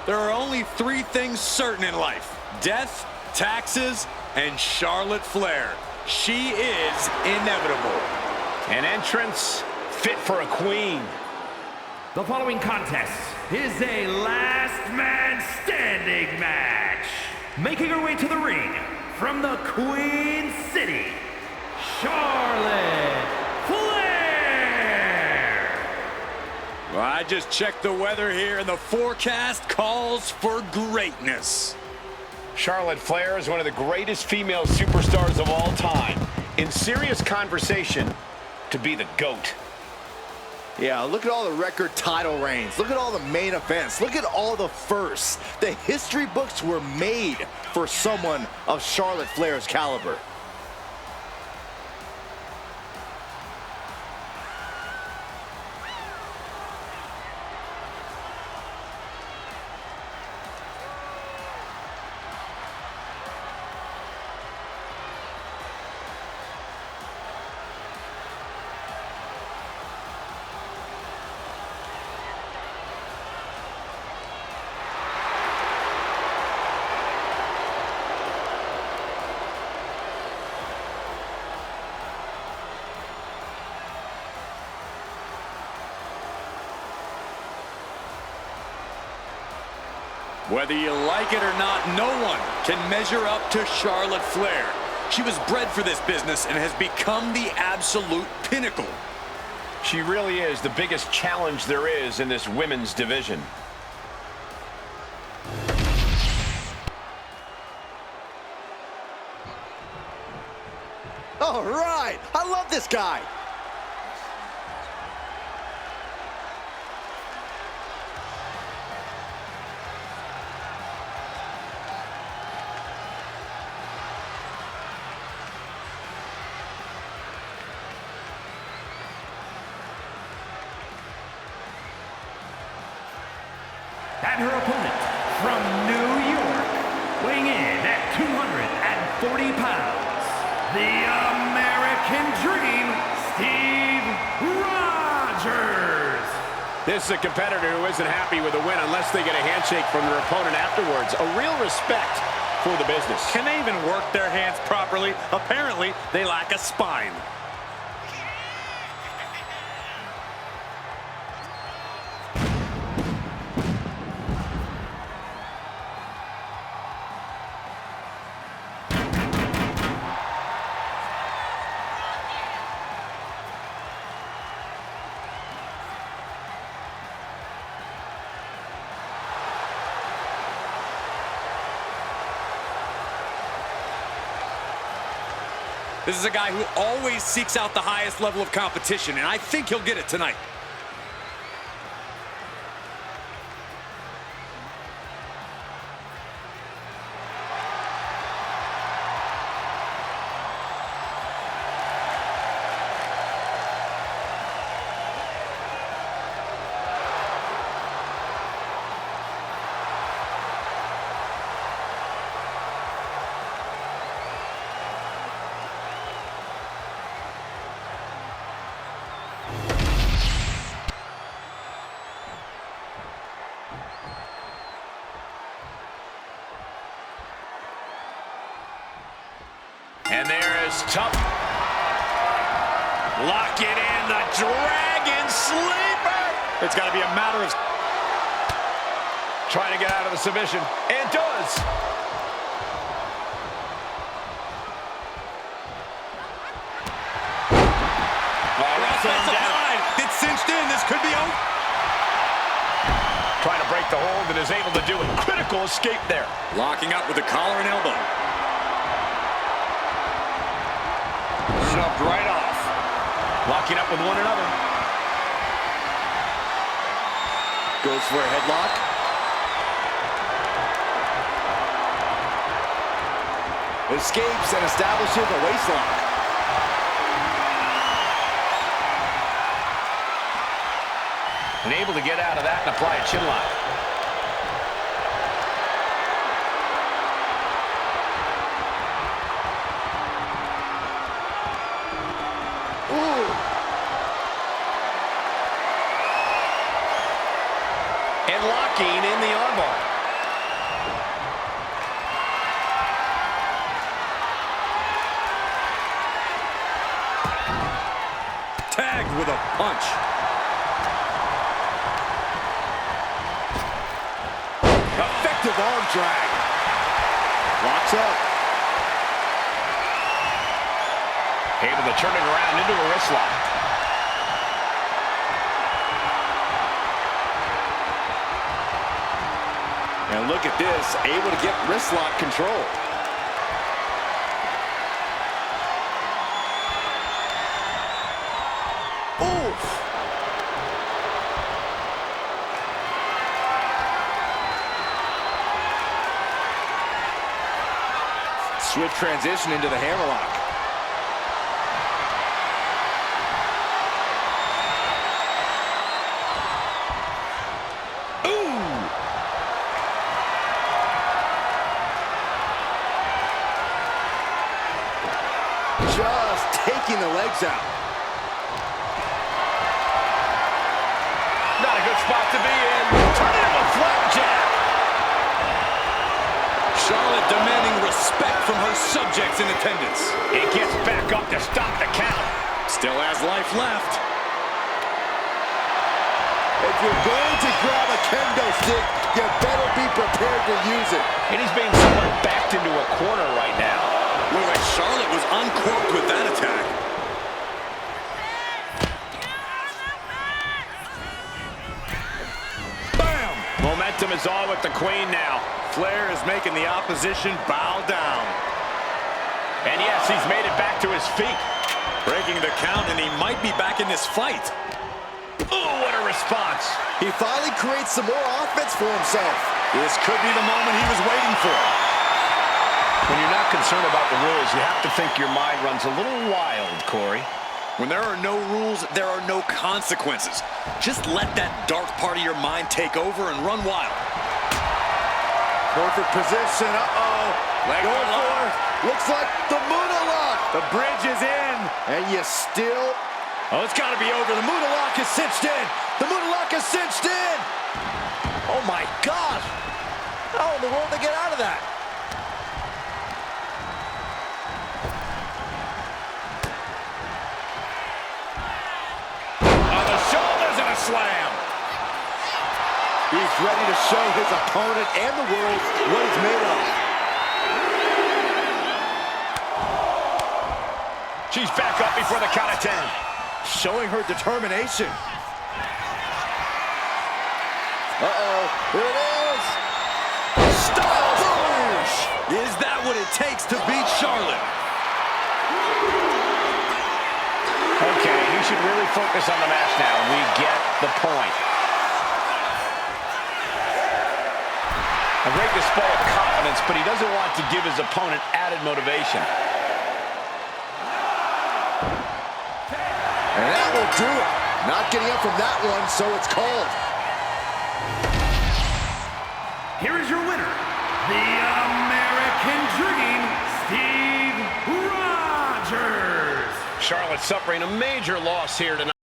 There are only three things certain in life: death, taxes, and Charlotte Flair. She is inevitable. An entrance fit for a queen. The following contest is a last man standing match. Making her way to the ring from the Queen City, Charlotte Flair. Well, I just checked the weather here, and the forecast calls for greatness. Charlotte Flair is one of the greatest female superstars of all time. In serious conversation to be the GOAT. Yeah, look at all the record title reigns. Look at all the main events. Look at all the firsts. The history books were made for someone of Charlotte Flair's caliber. Whether you like it or not, no one can measure up to Charlotte Flair. She was bred for this business and has become the absolute pinnacle. She really is the biggest challenge there is in this women's division. All right, I love this guy. And her opponent from New York, weighing in at 240 pounds, the American Dream, Steve Rogers. This is a competitor who isn't happy with a win unless they get a handshake from their opponent afterwards. A real respect for the business. Can they even work their hands properly? Apparently, they lack a spine. This is a guy who always seeks out the highest level of competition, and I think he'll get it tonight. And there is tough. Lock it in, the Dragon Sleeper. It's got to be a matter of trying to get out of the submission, and does. It's cinched in. This could be over. Trying to break the hold and is able to do it. Critical escape there. Locking up with the collar and elbow. Shoved right off. Locking up with one another. Goes for a headlock. Escapes and establishes a waistlock. And able to get out of that and apply a chin lock. And locking in the armbar. tagged with a punch. Effective arm drag. Locks up. Able to turn it around into a wrist lock. And look at this, able to get wrist lock control. Oof. Swift transition into the hammerlock. Just taking the legs out. Not a good spot to be in. Turning him a flapjack. Charlotte demanding respect from her subjects in attendance. He gets back up to stop the count. Still has life left. If you're going to grab a kendo stick, you better be prepared to use it. And he's being somewhat backed into a corner right now. Looked like Charlotte was uncorked with that attack. Bam! Momentum is all with the Queen now. Flair is making the opposition bow down. And yes, he's made it back to his feet. Breaking the count, and he might be back in this fight. Oh, what a response. He finally creates some more offense for himself. This could be the moment he was waiting for. When you're not concerned about the rules, you have to think your mind runs a little wild, Corey. When there are no rules, there are no consequences. Just let that dark part of your mind take over and run wild. Perfect position. Uh-oh. Going for it. Looks like the Muda lock. The bridge is in. And you still... Oh, it's got to be over. The Muda lock is cinched in. The Muda lock is cinched in. Oh, my gosh. How in the world did they get out of that? On the shoulders and a slam. He's ready to show his opponent and the world what he's made of. She's back up before the count of 10. Showing her determination. Uh-oh, here it is. Style push. Is that what it takes to beat Charlotte? Okay, he should really focus on the match now. We get the point. A great display of confidence, but he doesn't want to give his opponent added motivation. And that will do it. Not getting up from that one, so it's called. Here is your winner, the American Dream, Steve Rogers. Charlotte suffering a major loss here tonight.